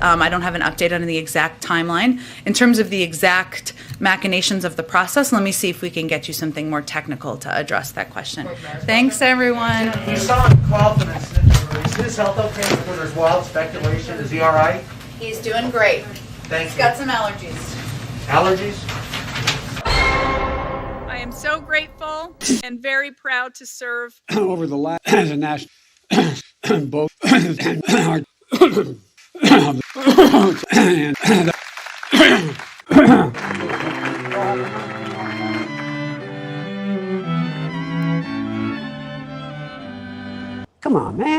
I don't have an update on the exact timeline. In terms of the exact machinations of the process, let me see if we can get you something more technical to address that question. Thanks, everyone. You saw him call for this. Is his health okay? Because there's wild speculation. Is he all right? He's doing great. Thank He's you. got some allergies. Allergies? I am so grateful and very proud to serve over the last as a national both Come on, man.